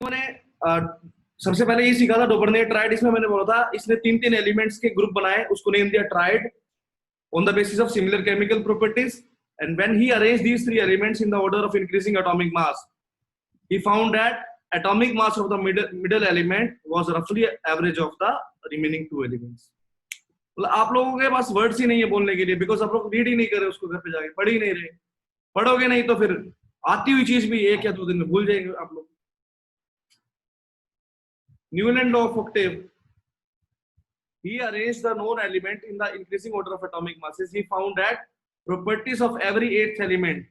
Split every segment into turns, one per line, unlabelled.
मैंने सबसे पहले ये सीखा था डोबर्नियर ट्राइड। इसमें मैंने बोला था इसने तीन तीन एलिमेंट्स के ग्रुप बनाए, उसको नेम दिया tried on the basis of similar chemical properties, and when he arranged these three elements in the order of increasing atomic mass, he found that atomic mass of the middle element was roughly average of the remaining two elements. मतलब आप लोगों के पास words ही नहीं है बोलने के लिए, because आप लोग रीड ही नहीं कर रहे उसको, घर पे जाके पढ़ ही नहीं रहे। पढ़ोगे नहीं तो फिर आती हुई चीज भी एक या दो दिन में भूल जाएंगे आप लोग। Newland law of octave, he arranged the known element in the increasing order of atomic masses. He found that properties of every eighth element,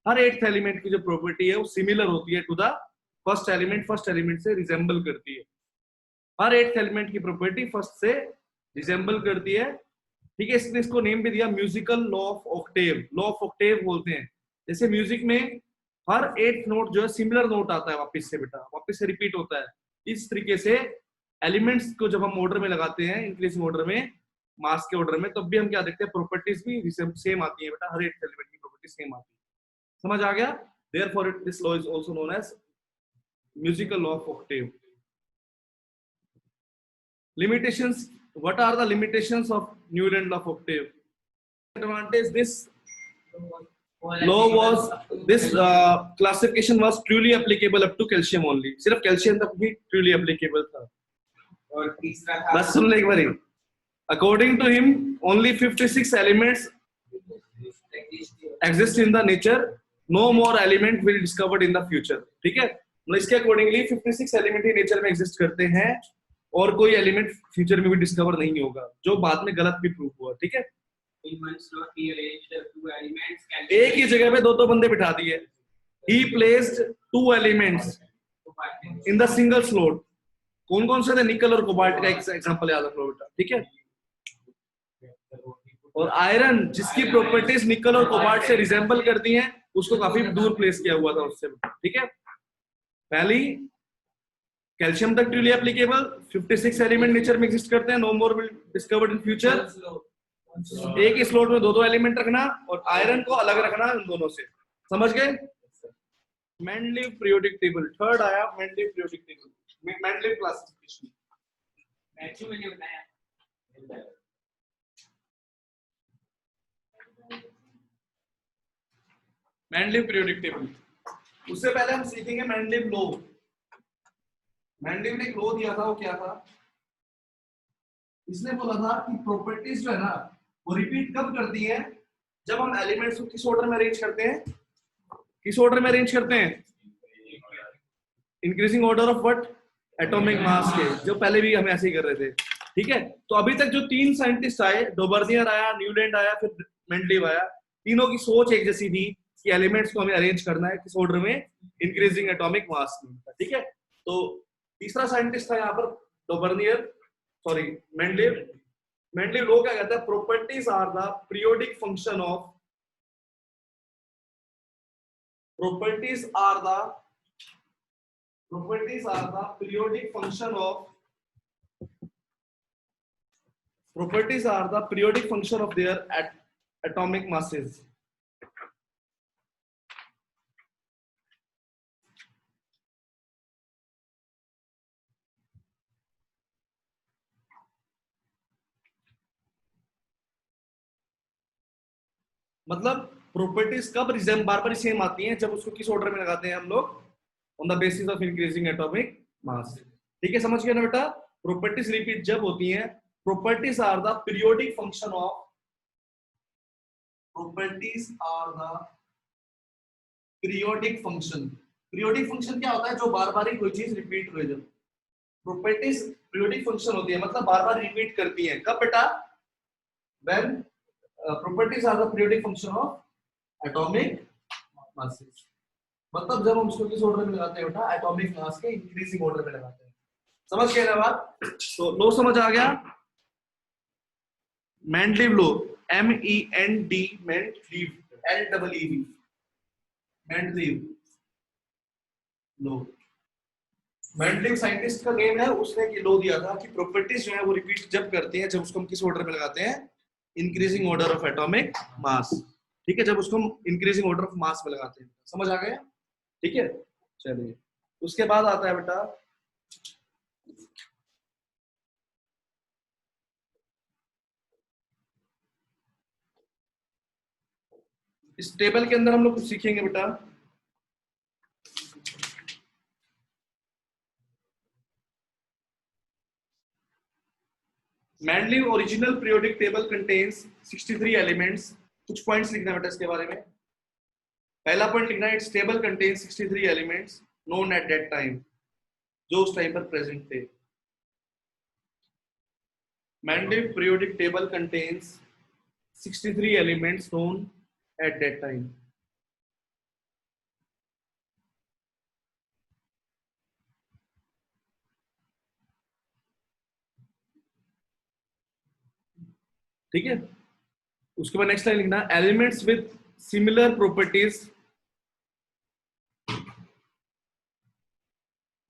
her eighth element की जो property है वो similar होती है to the first element से resemble करती है। हर eighth element की property first से resemble करती है, ठीक है। इसने इसको नेम भी दिया musical law of Octave. Law of Octave बोलते हैं, जैसे म्यूजिक में हर eighth नोट जो है सिमिलर नोट आता है, वापस से बेटा वापस से रिपीट होता है। इस तरीके से एलिमेंट्स को जब हम ऑर्डर में लगाते हैं, इंक्रीजिंग ऑर्डर में, मास के ऑर्डर में, तब भी हम क्या देखते हैं, प्रॉपर्टीज भी सेम आती है बेटा, हर एक एलिमेंट की प्रॉपर्टी सेम आती है। समझ आ गया? Therefore this law is also known as musical law of octave. Limitations, what are the limitations of Newland law of octave? Advantage, this law was this classification was truly applicable up to calcium only, सिर्फ calcium तक ही truly applicable था। और तीसरा था, बस सुन ले एक बारी, according to him only 56 elements exist in the nature, no more element will discovered in the future। ठीक है, मतलब इसके अकॉर्डिंगली 56 एलिमेंट ही नेचर में एग्जिस्ट करते हैं और कोई एलिमेंट फ्यूचर में भी डिस्कवर नहीं होगा, जो बाद में गलत भी प्रूफ हुआ। ठीक है, एक ही जगह पे दो दो बंदे बिठा दिए। He placed two elements in the single slot। कौन कौन से थे? निकल और कोबाल्ट का एग्जांपल याद रखो बेटा, ठीक है। और आयरन, जिसकी प्रॉपर्टीज निकल और कोबाल्ट से रिजेंबल करती हैं, उसको काफी दूर प्लेस किया हुआ था उससे, ठीक है। पहली कैल्शियम तक ट्रूली एप्लीकेबल, 56 एलिमेंट नेचर में एग्जिस्ट करते हैं, no more will discovered in future. एक ही स्लॉट में दो दो एलिमेंट रखना और आयरन को अलग रखना उन दोनों से, समझ गए? मेंडलीव पीरियोडिक टेबल, थर्ड आया Mendeleev periodic table, Mendeleev classification. Matthew मैंने बताया, मेंडलीव पीरियोडिक टेबल। उससे पहले हम सीखेंगे मेंडलीव लॉ। मेंडलीव ने एक लॉ दिया था, वो क्या था? इसने बोला था कि प्रॉपर्टीज जो है ना वो रिपीट कब करती है, जब हम एलिमेंट्स को किस ऑर्डर में अरेंज करते हैं? किस ऑर्डर में अरेंज करते हैं? Increasing order of what? Atomic mass के, जो पहले भी हम ऐसे ही कर रहे थे, ठीक है। तो अभी तक जो तीन साइंटिस्ट आए, डोबर्नियर आया, न्यूलैंड आया, फिर मेंडलीव आया, तीनों की सोच एक जैसी थी कि एलिमेंट्स को हमें अरेंज करना है किस ऑर्डर में? इंक्रीजिंग एटॉमिक मास में, ठीक है। तो तीसरा साइंटिस्ट था यहाँ पर मेंडलीव। मेंडलीव लॉ क्या कहता है? Properties are the periodic function of, properties are the periodic function of their atomic masses। मतलब प्रॉपर्टीज कब बार बार सेम आती हैं? जब उसको किस ऑर्डर में लगाते हैं हम लोग? On the basis of increasing atomic mass. ठीक है, समझ गए ना बेटा? प्रॉपर्टीज रिपीट जब होती हैं, properties are the periodic function of, periodic function. Periodic function क्या होता है? जो बार बार ही कोई चीज रिपीट हो। जब प्रॉपर्टीज पीरियोडिक फंक्शन होती है मतलब बार बार रिपीट करती है, कब बेटा? When properties are the periodic function of atomic masses। मतलब जब हम उसको किस ऑर्डर में लगाते हैं बेटा? एटॉमिक मास के इंक्रीजिंग ऑर्डर में लगाते हैं। समझ गए ना बात? तो लो समझ आ गया? मेंडलीव लो, MEND मेंडलीव, LEEV, मेंडलीव लो। मेंडलीव साइंटिस्ट का नेम है, उसने लो दिया था कि प्रॉपर्टीज जो है वो रिपीट जब करती हैं, जब उसको हम किस ऑर्डर में लगाते हैं? Increasing order of atomic mass. ठीक है, जब उसको हम इंक्रीजिंग ऑर्डर ऑफ मास में लगाते हैं। समझ आ गया? ठीक है, चलिए उसके बाद आता है बेटा इस टेबल के अंदर हम लोग कुछ सीखेंगे बेटा। Mendeleev original periodic table contains 63 elements. कुछ पॉइंट्स लिखना है बेटा इसके बारे में। पहला पॉइंट लिखना है, it's table contains 63 elements known at that time, जो उस टाइम पर प्रेजेंट थे। Mendeleev periodic table contains 63 elements known at that time. ठीक है, उसके बाद नेक्स्ट लाइन लिखना, elements with similar properties,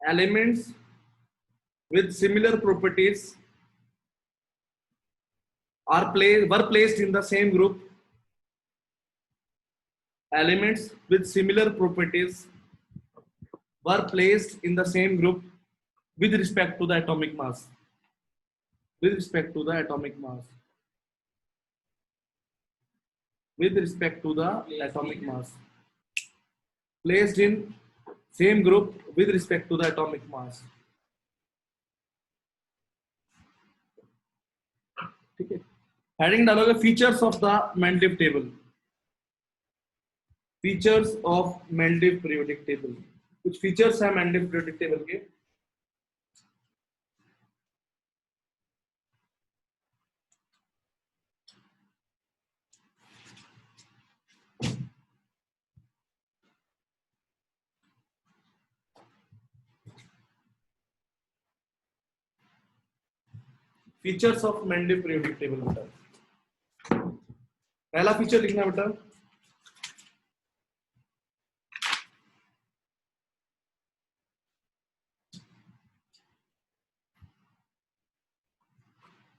elements with similar properties were placed in the same group. Elements with similar properties were placed in the same group with respect to the atomic mass. With respect to the atomic mass. With respect to the atomic mass. Placed in same group with respect to the atomic mass. ठीक है, heading डालोगे features of the Mendeleev table. Features of Mendeleev periodic table, कुछ features है Mendeleev periodic table के। Features of Mendeleev periodic table बेटा, पहला feature लिखना बेटा,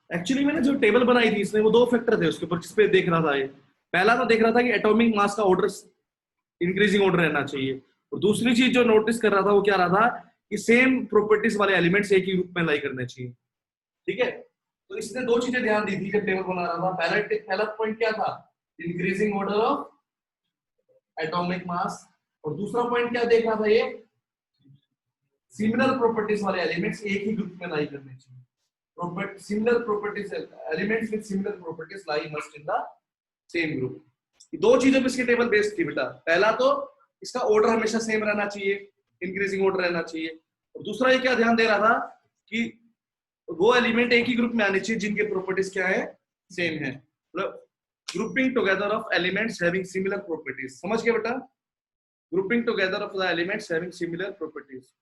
एक्चुअली मैंने जो टेबल बनाई थी इसमें वो दो फैक्टर थे उसके ऊपर जिस पे देख रहा था। ये पहला तो देख रहा था कि एटॉमिक मास का ऑर्डर इंक्रीजिंग ऑर्डर रहना चाहिए, और दूसरी चीज जो नोटिस कर रहा था वो क्या रहा था कि सेम प्रॉपर्टीज वाले एलिमेंट्स एक ही ग्रुप में लाई करने चाहिए। ठीक है, तो इसने दो चीजें ध्यान दी थी जब टेबल बना रहा था। पहला पॉइंट क्या था, increasing order of atomic mass, और दूसरा पॉइंट क्या देख रहा था ये, सिमिलर प्रॉपर्टीज वाले एलिमेंट्स एक ही ग्रुप में लाई करने चाहिए। Similar properties, elements with similar properties lie must in the same group। दो चीजों पे इसकी टेबल बेस्ड थी बेटा। पहला तो इसका ऑर्डर हमेशा सेम रहना चाहिए, इंक्रीजिंग ऑर्डर रहना चाहिए, और दूसरा ये क्या ध्यान दे रहा था कि वो एलिमेंट एक ही ग्रुप में आने चाहिए जिनके प्रॉपर्टीज क्या है, सेम है। मतलब grouping together of elements having similar properties. समझ गए बेटा, grouping together of the elements having similar properties.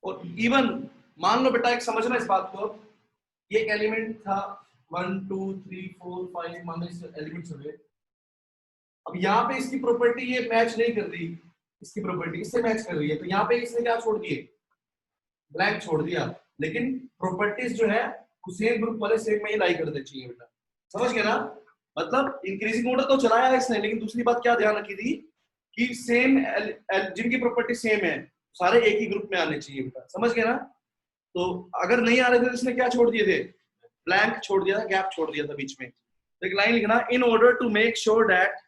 और इवन मान लो बेटा, एक समझना इस बात को, ये एक एलिमेंट था 1 2 3 4 5, मान लो इस एलिमेंट्स हो गए। अब यहाँ पे इसकी प्रॉपर्टी ये मैच नहीं कर रही, इसकी प्रॉपर्टी इससे मैच कर रही है, तो यहाँ पे इसने क्या छोड़ दिए, ब्लैंक छोड़ दिया। लेकिन प्रॉपर्टीज जो है सेम ग्रुप वाले सेम में ही लाई करने चाहिए बेटा। समझ गए ना, मतलब इंक्रीजिंग ऑर्डर तो चलाया है इसने, लेकिन दूसरी बात क्या ध्यान रखी थी कि सेम जिनकी प्रॉपर्टी सेम है सारे एक ही ग्रुप में आने चाहिए बेटा। समझ गए ना, तो अगर नहीं आ रहे थे तो इसने क्या छोड़ दिए थे, ब्लैंक छोड़ दिया था, गैप छोड़ दिया था बीच में। तो एक लाइन लिखना, in order to make sure that,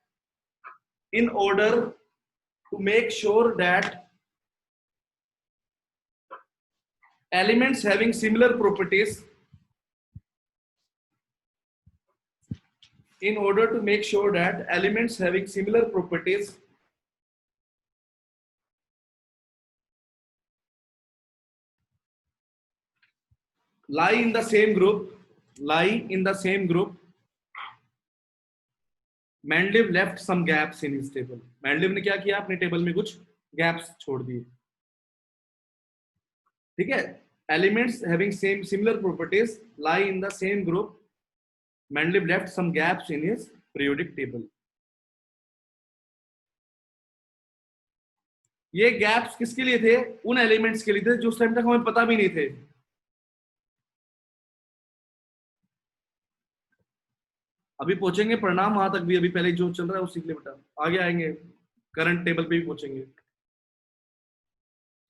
in order to make sure that elements having similar properties, in order to make sure that elements having similar properties lie in the same group, Mendeleev left some gaps in his table। Mendeleev ने क्या किया, अपने table में कुछ gaps छोड़ दिए। ठीक है, elements having same similar properties lie in the same group, Mendeleev left some gaps in his periodic table। ये गैप्स किसके लिए थे? उन एलिमेंट्स के लिए थे जो उस टाइम तक हमें पता भी नहीं थे। अभी पहुंचेंगे परिणाम वहां तक भी, अभी पहले जो चल रहा है वो सीख ले बेटा, आगे आएंगे करंट टेबल पे भी पहुंचेंगे।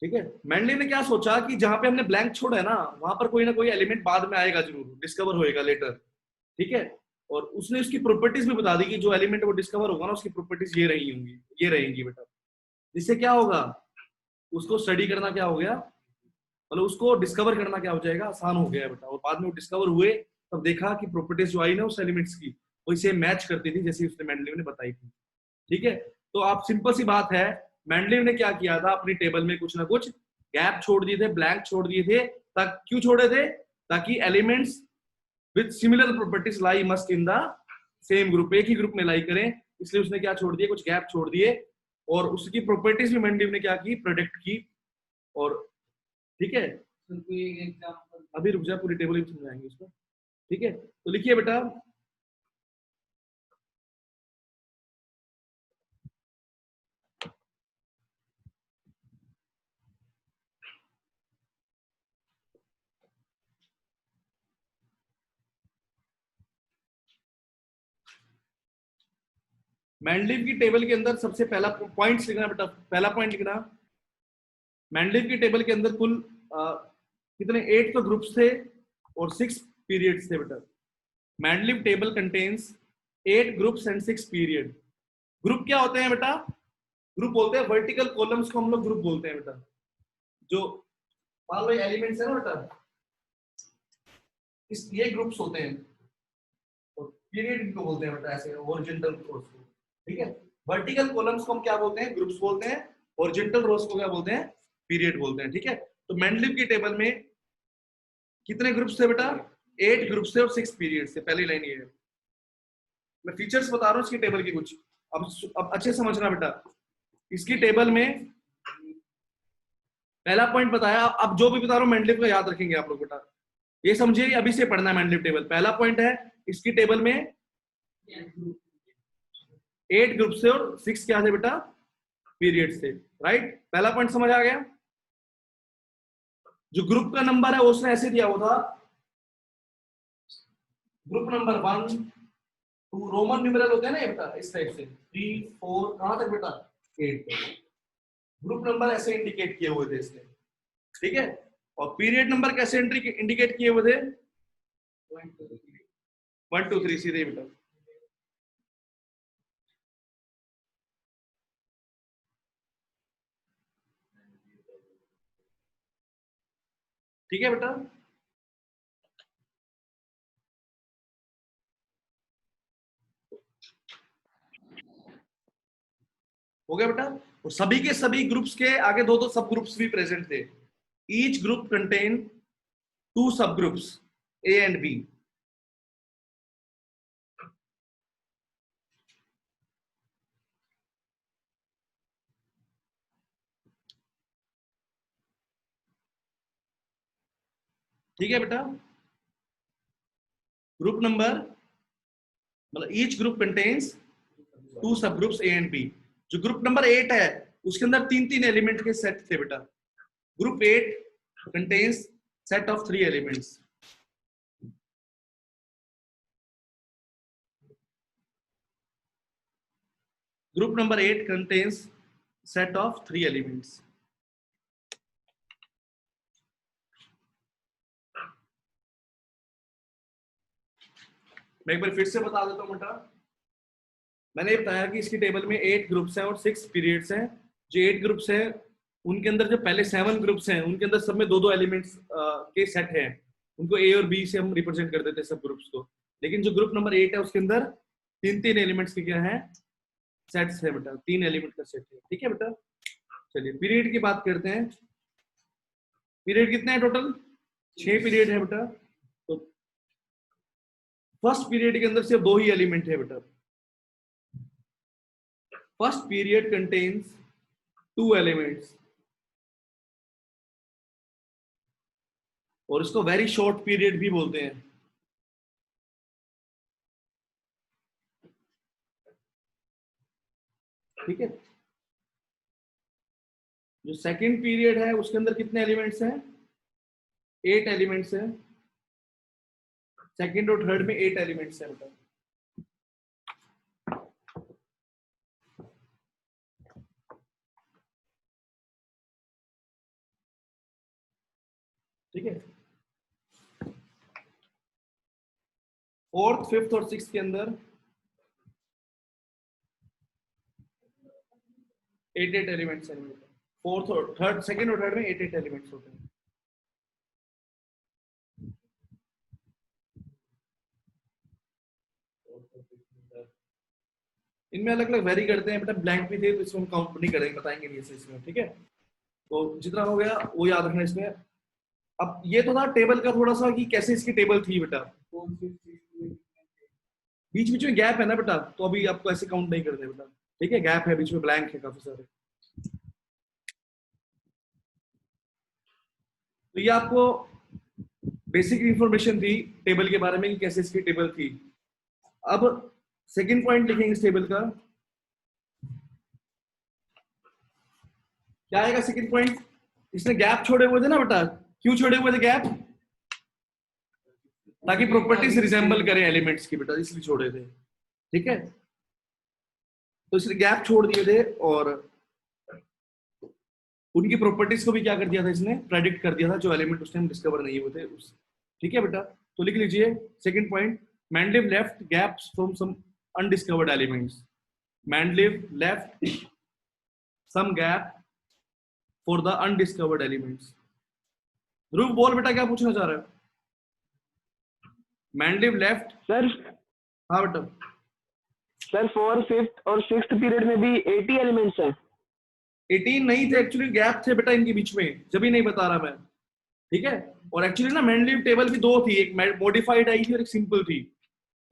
ठीक है, मैंडले ने क्या सोचा कि जहां पे हमने ब्लैंक छोड़ा है ना, वहां पर कोई ना कोई एलिमेंट बाद में आएगा, जरूर डिस्कवर होएगा लेटर। ठीक है, और उसने उसकी प्रॉपर्टीज भी बता दी कि जो एलिमेंट वो डिस्कवर होगा ना, उसकी प्रॉपर्टीज ये रही होंगी, ये रहेंगी बेटा। जिससे क्या होगा, उसको स्टडी करना क्या हो गया, मतलब उसको डिस्कवर करना क्या हो जाएगा, आसान हो गया है बेटा। और बाद में वो डिस्कवर हुए, तब देखा कि प्रॉपर्टीज जो आई ना उस एलिमेंट्स की, वो इसे मैच करती थी जैसे उसने मेंडलीव ने बताई थी। ठीक है, तो आप सिंपल सी बात है, मेंडलीव ने क्या किया था, अपनी टेबल में कुछ ना कुछ गैप छोड़ दिए थे, ब्लैंक छोड़ दिए थे। क्यों छोड़े थे? ताकि elements with similar properties lie must in the same group, एक ही ग्रुप में लाई करें। इसलिए उसने क्या छोड़ दिए, कुछ गैप छोड़ दिए, और उसकी प्रॉपर्टीज भी मेंडलीव ने क्या की, प्रोडक्ट की। और ठीक है, अभी रुक जा, पूरी टेबल ही समझाएंगे इसको। ठीक है, तो लिखिए बेटा, मेंडलीव की टेबल के अंदर सबसे पहला पॉइंट लिखना बेटा, पहला पॉइंट लिखना, मेंडलीव की टेबल के अंदर कुल कितने 8 तो ग्रुप्स थे और 6 पीरियड्स थे बेटा। Mendeleev table contains 8 groups and 6 period. Group क्या होते हैं बेटा? ग्रुप बोलते हैं वर्टिकल कॉलम्स को, हम लोग ग्रुप बोलते हैं बेटा। जो मान लो एलिमेंट्स है ना बेटा, इस ये ग्रुप्स होते हैं, और पीरियड इनको बोलते हैं बेटा ऐसे हॉरिजॉन्टल रोज को। ठीक है, वर्टिकल कॉलम्स को हम क्या बोलते हैं, ग्रुप्स बोलते हैं। हॉरिजॉन्टल रोज को क्या बोलते हैं, पीरियड बोलते हैं। ठीक है, तो मेंडलीव की टेबल में कितने ग्रुप्स थे बेटा? 8 ग्रुप्स थे और 6 पीरियड्स थे। पहली लाइन ये है, मैं फीचर्स बता रहा हूँ इसकी टेबल की कुछ। अब अच्छे समझना बेटा, इसकी टेबल में पहला पॉइंट बताया, अब जो भी बता रहा हूँ मेंडलीव का याद रखेंगे आप लोग बेटा, ये समझिए अभी से पढ़ना है मेंडलीव टेबल। पहला पॉइंट है, इसकी टेबल में 8 ग्रुप थे और 6 क्या थे बेटा, पीरियड्स थे। राइट, पहला पॉइंट समझ आ गया। जो ग्रुप का नंबर है उसने ऐसे दिया हुआ था, ग्रुप नंबर 1 2, रोमन न्यूमेरल होते हैं ना ये बेटा, इस टाइप से 3 4 कहां तक बेटा, 8 तक। ग्रुप नंबर ऐसे इंडिकेट किए हुए थे इसने। ठीक है, और पीरियड नंबर कैसे इंडिकेट किए हुए थे, 1 2 3 सीधे बेटा। ठीक है बेटा, हो गया बेटा। और सभी के सभी ग्रुप्स के आगे दो दो सब ग्रुप्स भी प्रेजेंट थे। ईच ग्रुप कंटेन 2 सब ग्रुप्स ए एंड बी। ठीक है बेटा, ग्रुप नंबर मतलब ईच ग्रुप कंटेन्स 2 सब ग्रुप्स ए एंड बी। जो ग्रुप नंबर 8 है उसके अंदर 3 एलिमेंट के सेट थे बेटा। Group 8 contains set of 3 elements. Group number 8 contains set of 3 elements. मैं एक बार फिर से बता देता हूं बेटा, मैंने ये बताया कि इसकी टेबल में 8 ग्रुप्स हैं और 6 पीरियड्स हैं। जो 8 ग्रुप्स हैं उनके अंदर जो पहले 7 ग्रुप्स हैं उनके अंदर सब में दो दो एलिमेंट्स के सेट हैं। उनको ए और बी से हम रिप्रेजेंट कर देते हैं सब ग्रुप्स को। लेकिन जो ग्रुप नंबर 8 है उसके अंदर 3 एलिमेंट्स के क्या है, सेट्स है बेटा, 3 एलिमेंट का सेट है। ठीक है बेटा, चलिए पीरियड की बात करते हैं। पीरियड कितने हैं टोटल? 6 पीरियड है बेटा। तो फर्स्ट पीरियड के अंदर सिर्फ 2 ही एलिमेंट है बेटा। फर्स्ट पीरियड कंटेन्स 2 एलिमेंट्स, और इसको वेरी शॉर्ट पीरियड भी बोलते हैं। ठीक है, जो सेकंड पीरियड है उसके अंदर कितने एलिमेंट्स हैं? 8 एलिमेंट्स हैं। सेकंड और थर्ड में 8 एलिमेंट्स हैं बेटा। ठीक है, फोर्थ, फिफ्थ और सिक्स्थ के अंदर 8 एलिमेंट्स हैं। फोर्थ और थर्ड, सेकंड और थर्ड में 8 एलिमेंट्स होते हैं। इनमें अलग अलग वेरी करते हैं बेटा, ब्लैंक भी थे तो इसमें हम काउंट नहीं करेंगे, बताएंगे नहीं इसमें। ठीक है, तो जितना हो गया वो याद रखना इसमें। अब ये तो था टेबल का थोड़ा सा कि कैसे इसकी टेबल थी बेटा। बीच बीच में गैप है ना बेटा, तो अभी आपको ऐसे काउंट नहीं करते बेटा। ठीक है, गैप है बीच में, ब्लैंक है काफी सारे। तो ये आपको बेसिक इंफॉर्मेशन थी टेबल के बारे में कि कैसे इसकी टेबल थी। अब सेकंड पॉइंट लिखेंगे इस टेबल का, क्या आएगा सेकंड पॉइंट? इसने गैप छोड़े हुए थे ना बेटा, क्यों छोड़े हुए थे गैप? ताकि प्रॉपर्टीज रिजेंबल करें एलिमेंट्स की बेटा, इसलिए छोड़े थे। ठीक है, तो इसने गैप छोड़ दिए थे और उनकी प्रॉपर्टीज को भी क्या कर दिया था इसने? प्रेडिक्ट कर दिया था, जो एलिमेंट उस टाइम डिस्कवर नहीं हुए थे उस। ठीक है बेटा, तो लिख लीजिए second point, Mendeleev left gaps from some undiscovered elements. Mendeleev left some gap for the undiscovered elements. Dhruv बोल बेटा, क्या पूछना चाह रहा है? Mendeleev left
sir.
हाँ बेटा।
सर फोर्थ, फिफ्थ और सिक्स्थ पीरियड में भी 80 एलिमेंट्स हैं।
18 नहीं थे एक्चुअली, गैप थे बेटा इनके बीच में, जब ही नहीं बता रहा मैं। ठीक है, और एक्चुअली ना मैंडलिव टेबल भी 2 थी, एक मॉडिफाइड आई थी और एक सिंपल थी,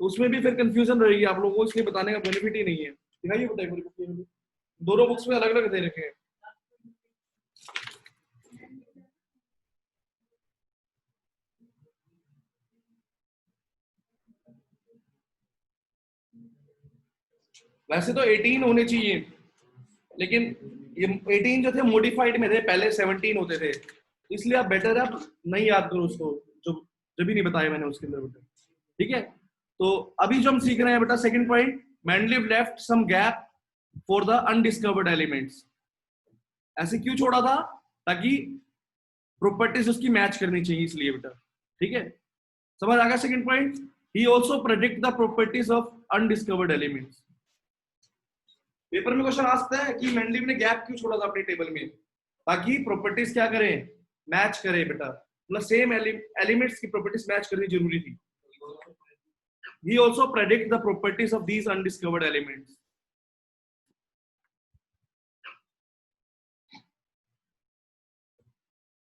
तो उसमें भी फिर कंफ्यूजन रहेगी आप लोगों को, इसलिए बताने का बेनिफिट ही नहीं है। दिखाइए बेटा मेरी बुक में, दोनों बुक्स में अलग अलग दे रखे हैं। वैसे तो 18 होने चाहिए, लेकिन ये 18 जो थे मॉडिफाइड में थे, पहले 17 होते थे, इसलिए आप बेटर है आप नहीं याद करो उसको, जो भी नहीं बताया मैंने उसके अंदर बेटा। ठीक है, तो अभी जो हम सीख रहे हैं बेटा second point, Mendeleev left some gap for the undiscovered elements. ऐसे क्यों छोड़ा था? ताकि प्रॉपर्टीज उसकी मैच करनी चाहिए, इसलिए बेटा। ठीक है, समझ आ गया second point? He also predict the properties of undiscovered elements. Paper में क्वेश्चन आ सकता है कि मैंडलिव ने गैप क्यों छोड़ा था अपनी टेबल में? ताकि प्रॉपर्टीज क्या करें? मैच करें बेटा, मतलब सेम एलिमेंट्स की प्रॉपर्टीज मैच करनी जरूरी थी। He also predict the properties of these undiscovered elements.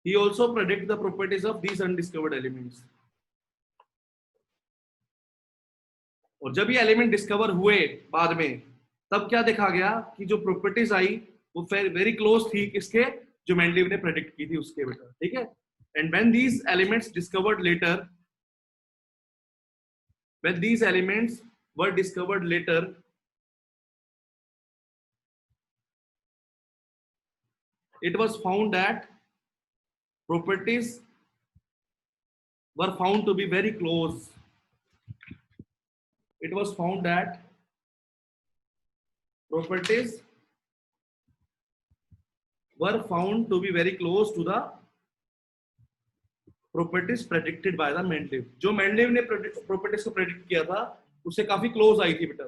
He also predict the properties of these undiscovered elements. और जब ये एलिमेंट डिस्कवर हुए बाद में, तब क्या देखा गया कि जो प्रॉपर्टीज आई वो वेरी क्लोज थी किसके? जो मैंडलिव ने प्रेडिक्ट की थी उसके बेटा। ठीक है, and when these elements discovered letter, when these elements were discovered later, it was found that properties were found to be very close. It was found that properties were found to be very close to the properties predicted by the Mendeleev. जो Mendeleev ने properties को predict किया था उससे काफी close आई थी बेटा।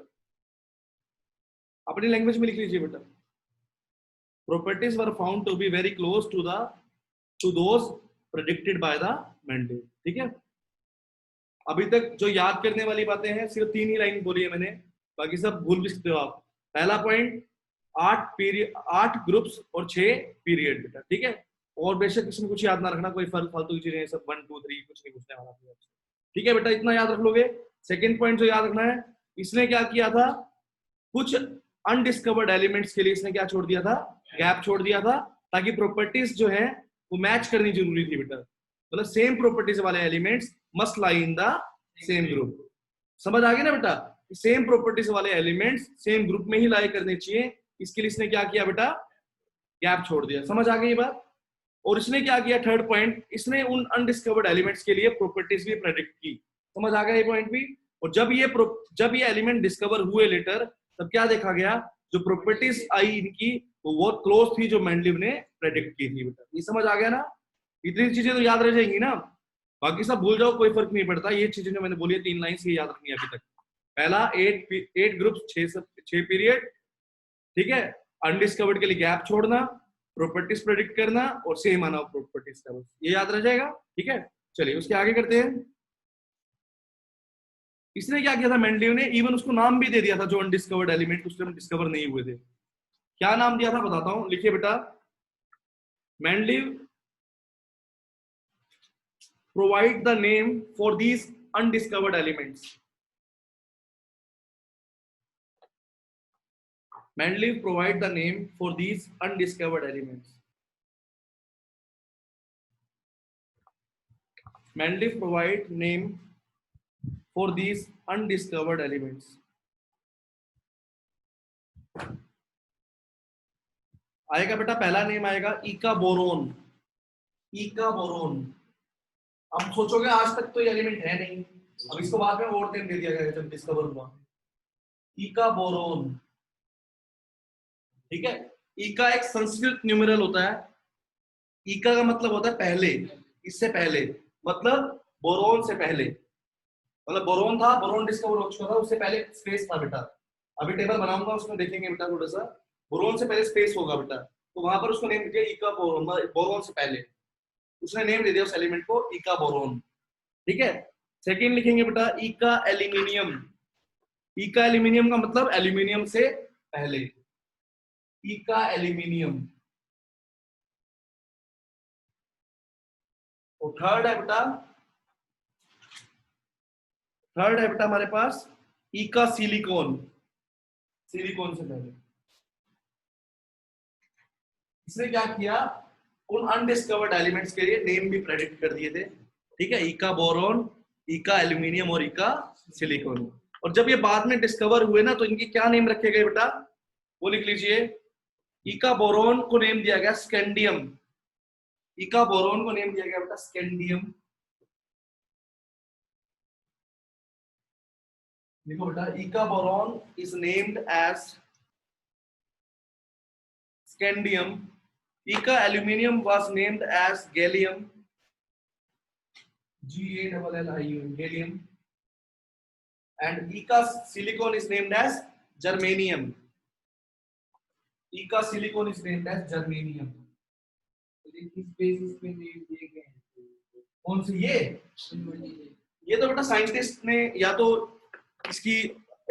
अपनी लैंग्वेज में लिख लीजिए बेटा, properties were found to be very close to those predicted by the Mendeleev। ठीक है, अभी तक जो याद करने वाली बातें हैं सिर्फ 3 ही लाइन बोली है मैंने, बाकी सब भूल भी सकते हो आप। पहला पॉइंट, 8 ग्रुप्स और 6 पीरियड बेटा। ठीक है, और बेशक इसमें कुछ याद ना रखना, कोई फालतू की चीजें सब 1 2 3 कुछ नहीं पूछने वाला। ठीक है बेटा, इतना याद रख लोगे। सेकंड पॉइंट जो याद रखना है, इसने क्या किया था? कुछ अनडिस्कवर्ड एलिमेंट्स के लिए इसने क्या छोड़ दिया था? गैप छोड़ दिया था, ताकि प्रॉपर्टीज जो है वो मैच करनी जरूरी थी बेटा। मतलब सेम प्रॉपर्टीज वाले elements must lie in the same group. समझ आ गया ना बेटा? सेम प्रॉपर्टीज वाले एलिमेंट्स सेम ग्रुप में ही लाई करने चाहिए, इसके लिए इसने क्या किया बेटा? गैप छोड़ दिया। समझ आ गई बात? और इसने क्या किया, थर्ड पॉइंट, इसने उन अनडिस्कवर्ड एलिमेंट्स के लिए प्रॉपर्टीज भी प्रेडिक्ट की। समझ आ गया ये पॉइंट भी? और जब ये एलिमेंट डिस्कवर हुए लेटर, तब क्या देखा गया, जो प्रॉपर्टीज आई इनकी वो बहुत क्लोज थी जो मेंडलीव ने प्रेडिक्ट की थी। बेटा ये समझ आ गया ना? इतनी चीजें तो याद रह जाएंगी ना, बाकी सब भूल जाओ कोई फर्क नहीं पड़ता। ये चीजें जो मैंने बोली है 3 लाइन से याद रखनी है अभी तक। पहला 8 ग्रुप 6 पीरियड, ठीक है। अनडिस्कवर्ड के लिए गैप छोड़ना, प्रॉपर्टीज प्रेडिक्ट करना और सेम आना प्रॉपर्टीज का, ये याद रह जाएगा। ठीक है, चलिए उसके आगे करते हैं। इसने क्या किया था मेंडलीव ने, इवन उसको नाम भी दे दिया था जो अनडिस्कवर्ड एलिमेंट उस टाइम डिस्कवर नहीं हुए थे। क्या नाम दिया था बताता हूं, लिखिए बेटा। Mendeleev provide the name for these undiscovered elements. Mendeleev provide the name for these undiscovered elements. Mendeleev provide name for these undiscovered elements. आएगा बेटा, पहला नेम आएगा इका बोरोन। इका बोरोन। अब सोचोगे आज तक तो ये एलिमेंट है नहीं, अब इसको बाद में और नेम दे दिया गया जब डिस्कवर हुआ। इका बोरोन, ठीक है। इका एक संस्कृत न्यूमेरल होता है। इका का मतलब होता है पहले, इससे पहले, मतलब बोरोन से पहले। मतलब बोरोन था, बोरोन डिस्कवर हो चुका था, उससे पहले स्पेस था बेटा। अभी टेबल बनाऊंगा उसमें देखेंगे बेटा थोड़ा सा। बोरोन से पहले स्पेस होगा बेटा, तो वहां पर उसको नेम दिया इका बोरोन, बोरोन से पहले उसने नेम दे दिया उस एलिमेंट को इका बोरोन। ठीक है। सेकंड लिखेंगे बेटा इका एल्यूमिनियम। इका एल्यूमिनियम का मतलब एल्यूमिनियम से पहले, इका एल्यूमिनियम। और थर्ड है बेटा हमारे पास इका सिलिकॉन। सिलिकॉन से पहले इसने क्या किया, उन अनडिस्कवर्ड एलिमेंट्स के लिए नेम भी प्रेडिक्ट कर दिए थे। ठीक है, इका बोरोन, इका एल्यूमिनियम और इका सिलिकॉन। और जब ये बाद में डिस्कवर हुए ना, तो इनके क्या नेम रखे गए बेटा, वो लिख लीजिए। इका बोरोन को नेम दिया गया स्कैंडियम। इका बोरोन को नेम दिया गया बेटा स्कैंडियम। देखो बेटा, eka boron is named as scandium. Ica aluminium was named as gallium. Gallium. Gallium. And Ica silicon is named as germanium. Ica silicon is named as germanium. कौन सी ये तो बेटा साइंटिस्ट ने या तो इसकी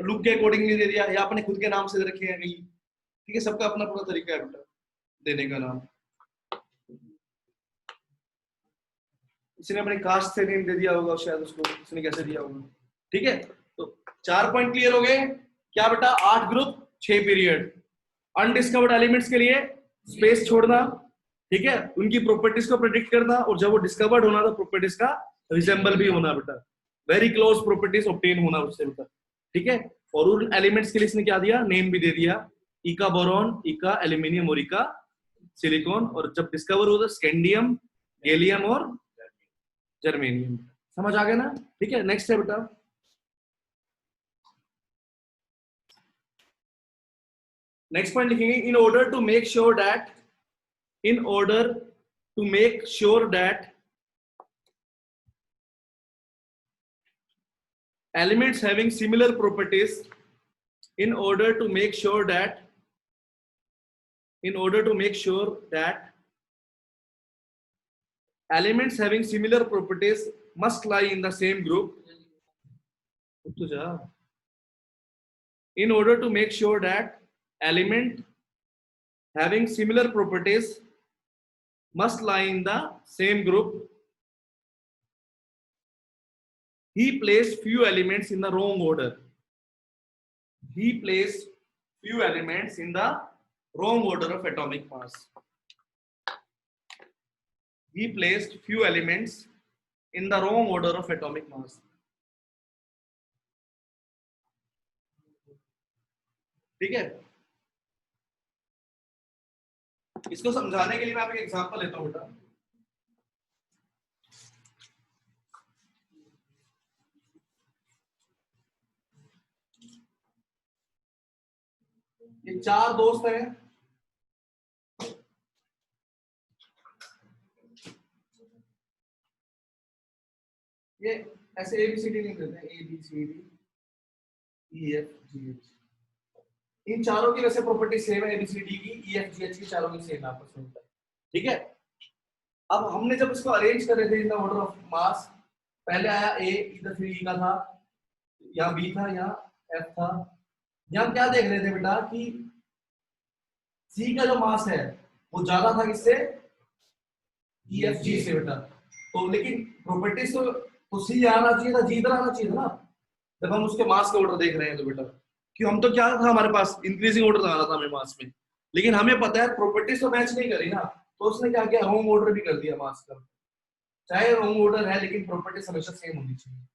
लुक के अकॉर्डिंगली दे दिया या अपने खुद के नाम से रखे हैं कहीं। ठीक है, सबका अपना अपना तरीका है बेटा देने का नाम। इसने अपने कास्ट से नेम दे दिया होगा शायद, उसको इसने कैसे दिया होगा। ठीक है, तो 4 पॉइंट क्लियर हो गए क्या बेटा। 8 ग्रुप 6 पीरियड, अनडिस्कवर्ड एलिमेंट्स के लिए स्पेस छोड़ना, ठीक है, उनकी प्रॉपर्टीज को प्रेडिक्ट करना, और जब वो डिस्कवर्ड होना तो प्रॉपर्टीज का रिसेंबल भी होना बेटा, वेरी क्लोज प्रॉपर्टीज ऑब्टेन होना उससे बेटा। ठीक है, और उन एलिमेंट्स के लिए इसने क्या दिया, नेम भी दे दिया, इका बोरॉन, इका एल्यूमिनियम और इका सिलिकॉन। और जब डिस्कवर हुआ तो स्कैंडियम, गैलियम और जर्मेनियम। समझ आ गया ना? ठीक है, नेक्स्ट है बेटा। नेक्स्ट पॉइंट लिखेंगे, in order to make sure that elements having similar properties, in order to make sure that elements having similar properties must lie in the same group. In order to make sure that element having similar properties must lie in the same group, he placed few elements in the wrong order. He placed few elements in the wrong order of atomic mass. He placed few elements in the wrong order of atomic mass. ठीक है, इसको समझाने के लिए मैं आपको example लेता हूं बेटा। ये 4 दोस्त हैं, ये ऐसे ABCD नहीं देते, ABCD EFGH, इन चारों की वैसे प्रॉपर्टी सेम है, ABCD की, EFGH की चारों की सेम है आपस में, ठीक है। अब हमने जब इसको अरेंज कर रहे थे in the order of mass, पहले आया A, इधर फिर E का था, यहाँ B था, यहाँ F था। यहाँ क्या देख रहे थे बेटा कि C का जो मास है वो ज्यादा था किससे, EFG से बेटा। तो लेकिन प्रॉपर्टीज तो C आना चाहिए था, G इधर आना चाहिए था ना, जब हम उसके मास का ऑर्डर देख रहे हैं तो बेटा, क्यों हम तो क्या था हमारे पास इंक्रीजिंग ऑर्डर आ रहा था हमें मास में, लेकिन हमें पता है प्रॉपर्टीज तो मैच नहीं करी ना, तो उसने क्या किया, रोंग ऑर्डर भी कर दिया मास का। चाहे रोंग ऑर्डर है लेकिन प्रॉपर्टीज हमेशा सेम होनी चाहिए,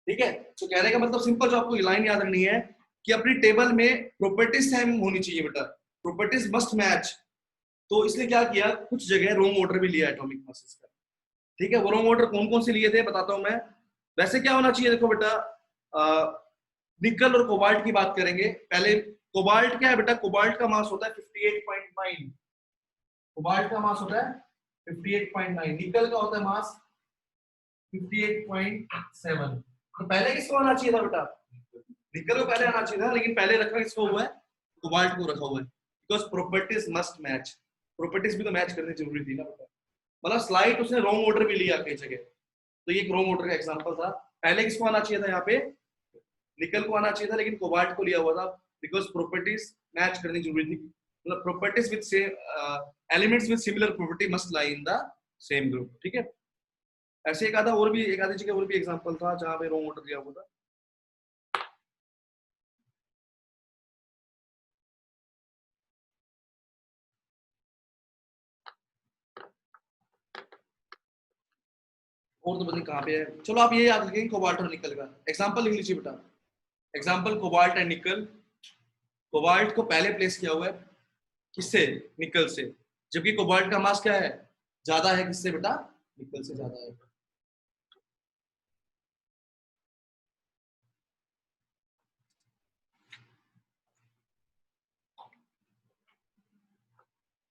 ठीक है। तो कहने का मतलब सिंपल, जो आपको लाइन याद रखनी है कि अपनी टेबल में प्रॉपर्टीज सेम होनी चाहिए बेटा, प्रॉपर्टीज मस्ट मैच। तो इसने क्या किया, कुछ जगह रोंग ऑर्डर भी लिया एटॉमिक मासेस का, ठीक है। वो रोंग ऑर्डर कौन कौन से लिए थे बताता हूं मैं। वैसे क्या होना चाहिए, देखो बेटा, निकल और कोबाल्ट की बात करेंगे पहले। कोबाल्ट क्या है बेटा, कोबाल्ट का मास होता है 58.9, कोबाल्ट का मास होता है 58.9, निकल का होता है मास 58.7। तो पहले किसको आना चाहिए था बेटा, निकल को पहले आना चाहिए था, लेकिन पहले रखा किसको हुआ है, कोबाल्ट को रखा हुआ है, because properties must match, properties भी तो मैच करनी जरूरी थी ना बेटा। मतलब स्लाइड उसने रॉन्ग ऑर्डर भी लिया कई जगह, तो ये एक रॉन्ग ऑर्डर का एग्जांपल था। पहले किसको आना चाहिए था, यहाँ पे निकल को आना चाहिए था, लेकिन कोबाल्ट को लिया हुआ था, बिकॉज प्रॉपर्टीज मैच करनी जरूरी थी। मतलब properties with same elements with similar property must lie in the same group, ठीक है। ऐसे एक आधा और भी, एक आधी जगह और भी एग्जांपल था जहां पे रॉन्ग ऑर्डर दिया हुआ था। और तो पता नहीं कहाँ पे है। चलो आप ये याद रखेंगे, कोबाल्ट और निकल का एग्जांपल लिख लीजिए बेटा। एग्जांपल कोबाल्ट एंड निकल। कोबाल्ट को पहले प्लेस किया हुआ है किससे, निकल से, जबकि कोबाल्ट का मास क्या है, ज्यादा है किससे बेटा, निकल से ज्यादा है।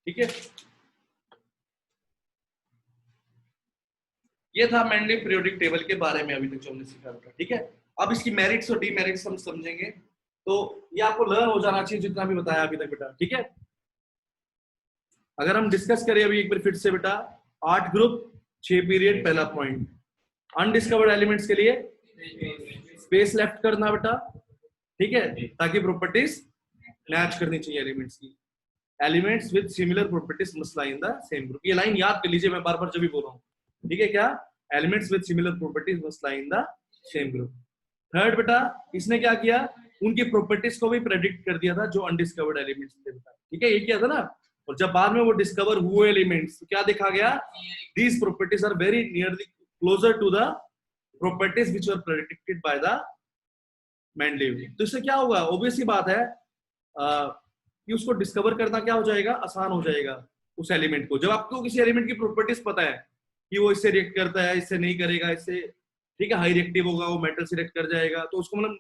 ठीक है, ये था मेंडलिव पीरियोडिक टेबल के बारे में अभी तक जो हमने सीखा था, ठीक है। अब इसकी मेरिट्स और डीमेरिट्स हम समझेंगे, तो ये आपको लर्न हो जाना चाहिए जितना भी बताया अभी तक बेटा, ठीक है। अगर हम डिस्कस करें अभी एक बार फिर से बेटा, 8 ग्रुप 6 पीरियड, पहला पॉइंट अनडिस्कवर्ड एलिमेंट्स के लिए स्पेस लेफ्ट करना बेटा, ठीक है, ताकि प्रॉपर्टीज मैच करनी चाहिए एलिमेंट्स की। Elements with similar properties must lie in the same group, ये लाइन याद कर लीजिए, मैं बार बार जब भी बोल रहा हूँ, ठीक है। क्या, elements with similar properties must lie in the same group. Third बेटा, इसने क्या किया, उनकी प्रॉपर्टीज को भी प्रेडिक्ट कर दिया था जो अनडिस्कवर्ड एलिमेंट्स थे बेटा, ठीक है, ये किया था ना। और जब बाद में वो डिस्कवर हुए एलिमेंट्स, तो क्या देखा गया, these properties are very nearly closer to the properties which were predicted by the Mendeleev. तो इससे क्या होगा, ऑब्वियस सी बात है कि उसको डिस्कवर करना क्या हो जाएगा, आसान हो जाएगा उस एलिमेंट को। जब आपको किसी एलिमेंट की प्रॉपर्टीज पता है कि वो इससे रिएक्ट करता है, इससे नहीं करेगा, इससे, ठीक है, हाई रिएक्टिव होगा, वो मेटल से रिएक्ट कर जाएगा, तो उसको मतलब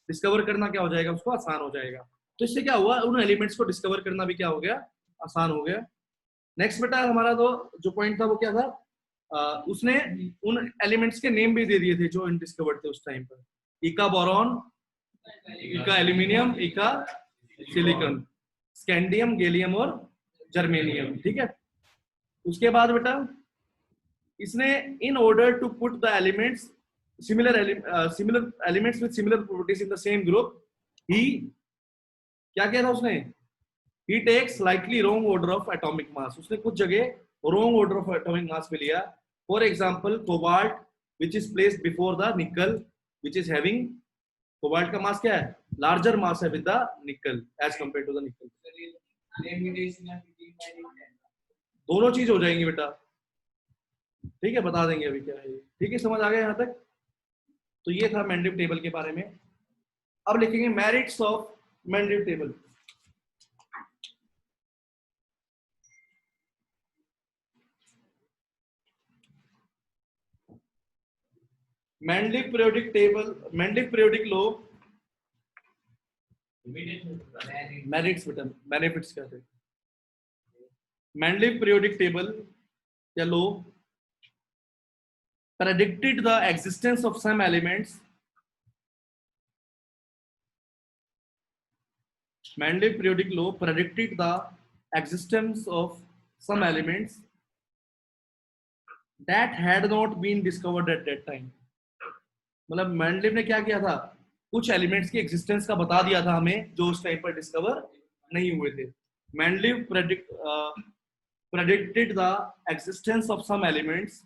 डिस्कवर करना क्या हो जाएगा, उसको आसान हो जाएगा। तो इससे क्या हुआ, उन एलिमेंट्स को डिस्कवर करना भी क्या हो गया, आसान हो गया। नेक्स्ट बेटा हमारा तो जो पॉइंट था वो क्या था, उसने उन एलिमेंट्स के नेम भी दे दिए थे जो अनडिस्कवर्ड थे उस टाइम पर, इका बोरॉन, इका एल्यूमिनियम, इका सिलिकॉन, स्कैंडियम, गैलियम और जर्मेनियम, ठीक है। उसके बाद बेटा इसने in order to put the elements similar elements with similar properties in the same group, ही क्या किया था उसने, he takes slightly wrong order of atomic mass, उसने कुछ जगह wrong order of atomic mass में लिया। For example, cobalt which is placed before the nickel which is having, cobalt का मास क्या है, larger mass है with the nickel as compared to the nickel। दोनों चीज हो जाएंगी बेटा, ठीक है, बता देंगे अभी क्या है, ठीक है, समझ आ गया यहाँ तक। तो ये था मेंडलीव टेबल के बारे में। अब लिखेंगे merits of Mendeleev table. Mendeleev periodic table, Mendeleev periodic law, merits बेटा, benefits कहते हैं. Mendeleev periodic table या law predicted the existence of some elements. Mendeleev periodic law predicted the existence of some elements that had not been discovered at that time. मतलब Mendeleev ने क्या किया था, कुछ एलिमेंट्स की एग्जिस्टेंस का बता दिया था हमें जो उस टाइम पर डिस्कवर नहीं हुए थे. Mendeleev predicted the existence of some elements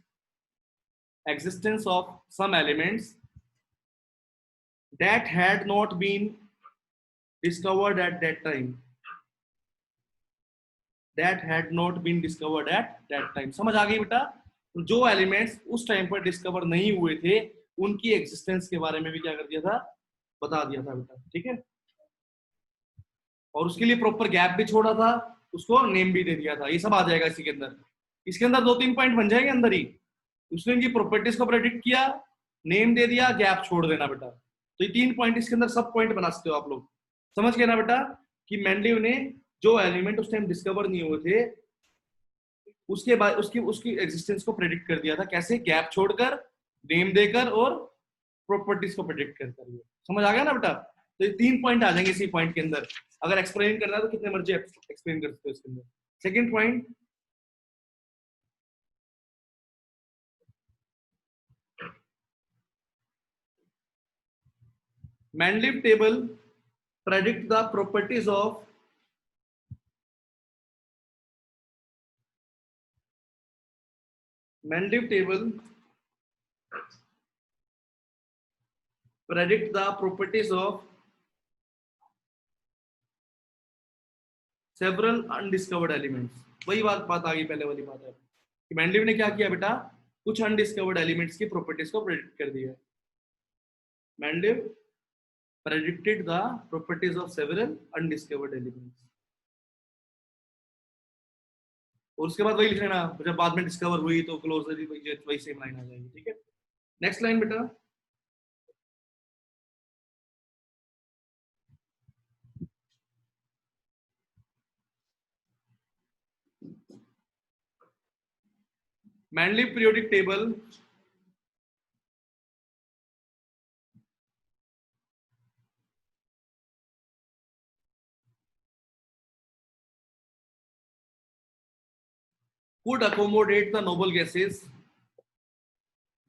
that had not been discovered at that time. समझ आ गई बेटा? जो एलिमेंट्स उस टाइम पर डिस्कवर नहीं हुए थे उनकी एग्जिस्टेंस के बारे में भी क्या कर दिया था, बता दिया था बेटा. ठीक है, और उसके लिए प्रॉपर गैप भी छोड़ा था, उसको नेम भी दे दिया था. ये सब आ जाएगा इसी के अंदर. इसके अंदर 2-3 पॉइंट बन जाएंगे अंदर ही. उसने इनकी प्रॉपर्टीज को प्रेडिक्ट किया, नेम दे दिया, गैप छोड़ देना बेटा. तो ये 3 पॉइंट इसके अंदर सब पॉइंट बना सकते हो आप लोग. समझ गए ना बेटा कि मेंडलीव ने जो एलिमेंट उस टाइम डिस्कवर नहीं हुए थे उसके बाद उसकी एग्जिस्टेंस को प्रेडिक्ट कर दिया था. कैसे? गैप छोड़कर, नेम देकर और प्रॉपर्टीज को प्रेडिक्ट कर. समझ आ गया ना बेटा? तो ये 3 पॉइंट आ जाएंगे इसी पॉइंट के अंदर. अगर एक्सप्लेन करना है तो कितने मर्जी एक्सप्लेन कर सकते हो इसके अंदर. Second point, Mendeleev table predict the properties of Mendeleev table predict the properties of several undiscovered elements. वही बात आ गई, पहले वाली बात है कि मेंडलीव ने क्या किया बेटा, कुछ अनडिस्कवर्ड एलिमेंट्स की प्रॉपर्टीज को प्रेडिक्ट कर दिया. Mendeleev predicted the properties of several undiscovered elements. और उसके बाद वही लिख लेना, जब बाद में डिस्कवर हुई तो क्लोजली वही सेम लाइन आ जाएगी. ठीक है, नेक्स्ट लाइन बेटा. Mendeleev periodic table could accommodate the noble gases.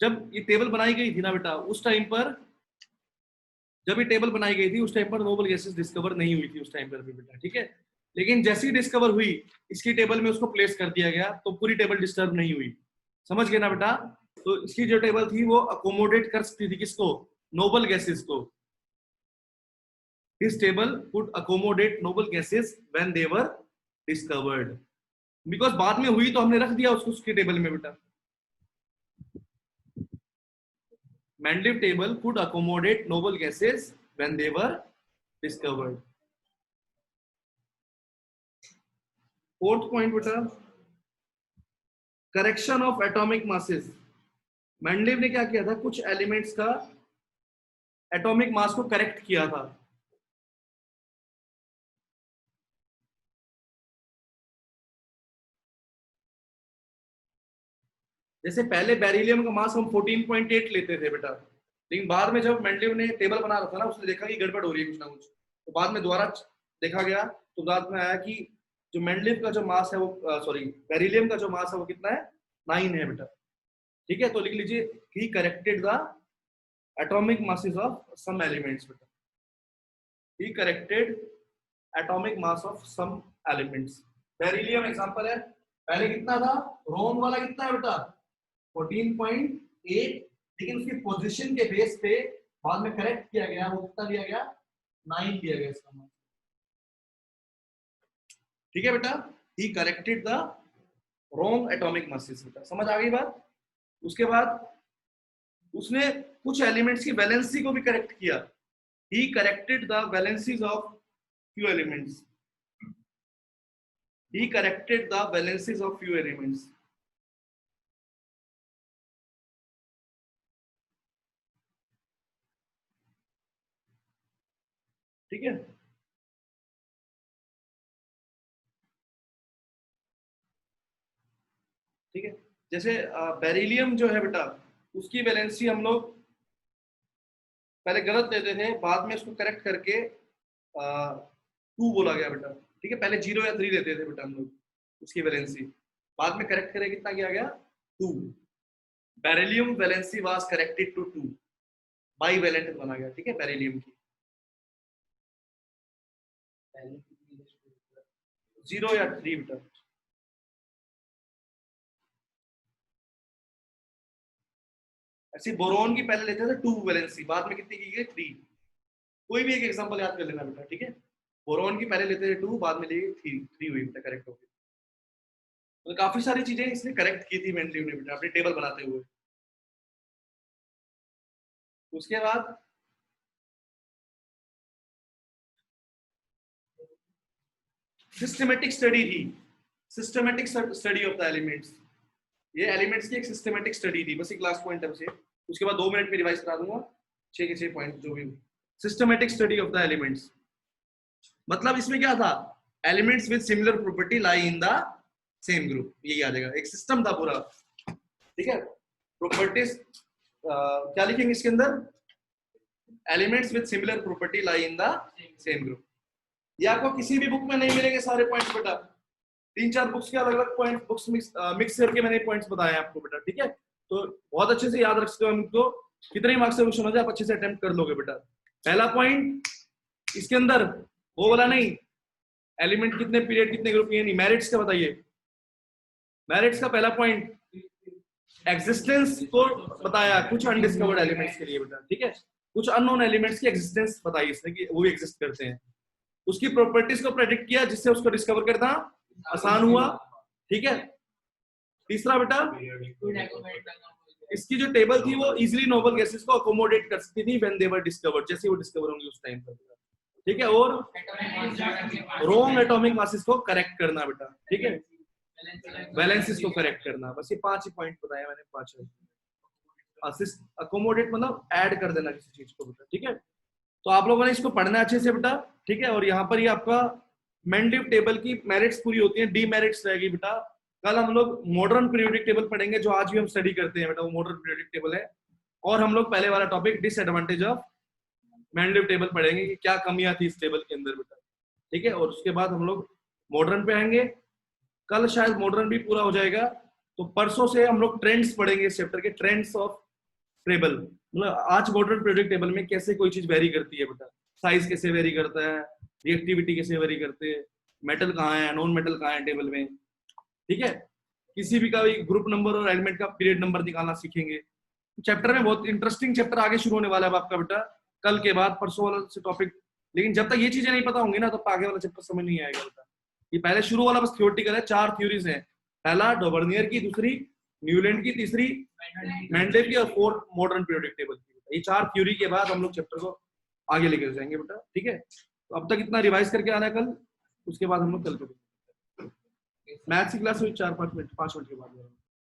जब ये टेबल बनाई गई थी ना बेटा, उस टाइम पर जब ये टेबल बनाई गई थी उस टाइम पर नोबल गैसेस डिस्कवर नहीं हुई थी उस टाइम पर भी बेटा. ठीक है, लेकिन जैसी डिस्कवर हुई इसकी टेबल में उसको प्लेस कर दिया गया तो पूरी टेबल डिस्टर्ब नहीं हुई. समझ गए ना बेटा? तो इसकी जो टेबल थी वो अकोमोडेट कर सकती थी किसको, नोबल गैसेस को. This table could accommodate noble gases when they were discovered. Because बाद में हुई तो हमने रख दिया उसको उसकी टेबल में बेटा. Mendeleev table could accommodate noble gases when they were discovered. Fourth point बेटा, correction of atomic masses. Mendeleev ने क्या किया था, कुछ एलिमेंट्स का एटॉमिक मास को करेक्ट किया था. जैसे पहले बेरिलियम का मास हम 14.8 लेते थे बेटा, लेकिन बाद में जब मेंडलीव ने टेबल बना रहा था ना, उसने देखा कि गड़बड़ हो रही है कुछ ना कुछ, तो बाद में दोबारा देखा गया तो बाद में आया कि जो मेंडलीव का जो मास है वो सॉरी बेरिलियम का जो मास है वो कितना है, 9 है बेटा. ठीक है, तो लिख लीजिए he corrected the atomic masses of some elements बेटा. He corrected atomic mass of some elements. Beryllium example है, पहले कितना था, रोम वाला कितना है बेटा, 14.8, लेकिन उसकी पोजीशन के बेस पे बाद में करेक्ट किया गया, वो कितना दिया गया, 9 दिया गया इसका मान. ठीक है बेटा, he corrected the wrong atomic masses बेटा. समझ आ गई बात? उसके बाद उसने कुछ एलिमेंट्स की वैलेंसी को भी करेक्ट किया. He corrected the valencies of few elements. He corrected the valencies of few elements. ठीक है। ठीक है, जैसे बेरिलियम जो है बेटा, उसकी वैलेंसी हम लोग पहले गलत लेते थे, बाद में उसको करेक्ट करके 2 बोला गया बेटा। ठीक है, पहले 0 या 3 लेते थे बेटा हम लोग उसकी वैलेंसी, बाद में करेक्ट करके कितना किया गया, 2। Beryllium valency was corrected to 2, bivalent बना गया। ठीक है, बेरिलियम की 0 या 3 बेटा। ऐसे बोरोन की पहले लेते थे 2 वैलेंसी, बाद में कितनी की गई, 3। कोई भी एक एग्जांपल याद कर लेना बेटा। ठीक है, बोरोन की पहले लेते थे 2, बाद में लिए 3 हुई बेटा, करेक्ट हो गई। तो काफी सारी चीजें इसने करेक्ट की थी मेंडलीव ने बेटा अपने टेबल बनाते हुए। उसके बाद सिस्टमेटिक स्टडी थी, systematic study of the elements. ये एलिमेंट्स की एक सिस्टमेटिक स्टडी थी, बस एक लास्ट पॉइंट है उसे, उसके बाद 2 मिनट में रिवाइज करा दूंगा 6 के 6 पॉइंट जो भी। Systematic study of the elements मतलब इसमें क्या था, elements with similar property lie in the same group, यही आ जाएगा, एक सिस्टम था पूरा। ठीक है, प्रॉपर्टीज क्या लिखेंगे इसके अंदर, elements with similar property lie in the same group. ये आपको किसी भी बुक में नहीं मिलेंगे सारे पॉइंट्स बेटा, 3-4 बुक्स के अलग अलग पॉइंट बुक्स मिक्स करके मैंने पॉइंट्स बताए आपको बेटा। ठीक है, तो बहुत अच्छे से याद रख सकते हो इनको, कितने मार्क्स से क्वेश्चन हो जाए आप अच्छे से अटेम्प्ट कर लोगे बेटा। पहला पॉइंट इसके अंदर वो वाला नहीं, एलिमेंट कितने पीरियड कितने ग्रुप, ये नहीं, मेरिट्स का बताइए। मेरिट्स का पहला पॉइंट एग्जिस्टेंस को बताया कुछ अनडिस्कवर्ड एलिमेंट्स के लिए बेटा। ठीक है, कुछ अननोन एलिमेंट्स की एग्जिस्टेंस बताई इसने कि वो भी एग्जिस्ट करते हैं, उसकी प्रॉपर्टीज को प्रेडिक्ट किया जिससे उसको डिस्कवर करना आसान हुआ। ठीक है, तीसरा बेटा इसकी जो टेबल थी वो इजीली नोबल गैसेस को अकोमोडेट कर सकती थी व्हेन दे वर डिस्कवर्ड, जैसे वो डिस्कवर होंगे उस टाइम पर। ठीक है, और रॉन्ग एटॉमिक मासेस को करेक्ट करना बेटा। ठीक है, वैलेंसीज को करेक्ट करना, बस ये 5 ही पॉइंट बताया मैंने, 5 असिस्ट अकोमोडेट मतलब ऐड कर देना किसी चीज को बेटा। ठीक है, तो आप लोगों ने इसको पढ़ना है अच्छे से बेटा। ठीक है, और यहाँ पर ये आपका मेंडलीव टेबल की मेरिट्स पूरी होती है, डीमेरिट्स रहेगी बेटा। कल हम लोग मॉडर्न पीरियोडिक टेबल पढ़ेंगे, जो आज भी हम स्टडी करते हैं बेटा, वो मॉडर्न पीरियोडिक टेबल है। और हम लोग पहले वाला topic disadvantage of Mendeleev table पढ़ेंगे कि क्या कमियां थी इस टेबल के अंदर बेटा। ठीक है, और उसके बाद हम लोग मॉडर्न पे आएंगे, कल शायद मॉडर्न भी पूरा हो जाएगा। तो परसों से हम लोग ट्रेंड्स पढ़ेंगे इस चैप्टर के, ट्रेंड्स ऑफ टेबल, मतलब आज मॉडर्न पीरियोडिक टेबल में कैसे कोई चीज वेरी करती है बेटा, साइज कैसे वेरी करता है, रिएक्टिविटी कैसे वेरी करते हैं, मेटल कहाँ है, नॉन मेटल कहाँ है टेबल में। ठीक है, किसी भी का भी ग्रुप नंबर और एलिमेंट का पीरियड नंबर निकालना सीखेंगे। चैप्टर में बहुत इंटरेस्टिंग चैप्टर आगे शुरू होने वाला है आपका बेटा, कल के बाद परसों वाला से टॉपिक। लेकिन जब तक ये चीजें नहीं पता होंगी ना, तब आगे वाला चैप्टर समझ नहीं आएगा बेटा। ये पहले शुरू वाला बस थ्योरेटिकल है, 4 थ्योरीज हैं, पहला डॉवर्नियर की, दूसरी न्यूलैंड की, तीसरी मेंडलेव की, और 4 मॉडर्न पीरियोडिक टेबल की। ये 4 थ्योरी के बाद हम लोग चैप्टर को आगे लेकर जाएंगे बेटा। ठीक है, तो अब तक इतना रिवाइज करके आना है कल, उसके बाद हम लोग कल करेंगे मैथ्स की क्लास हुई 4-5 मिनट 5 मिनट के बाद।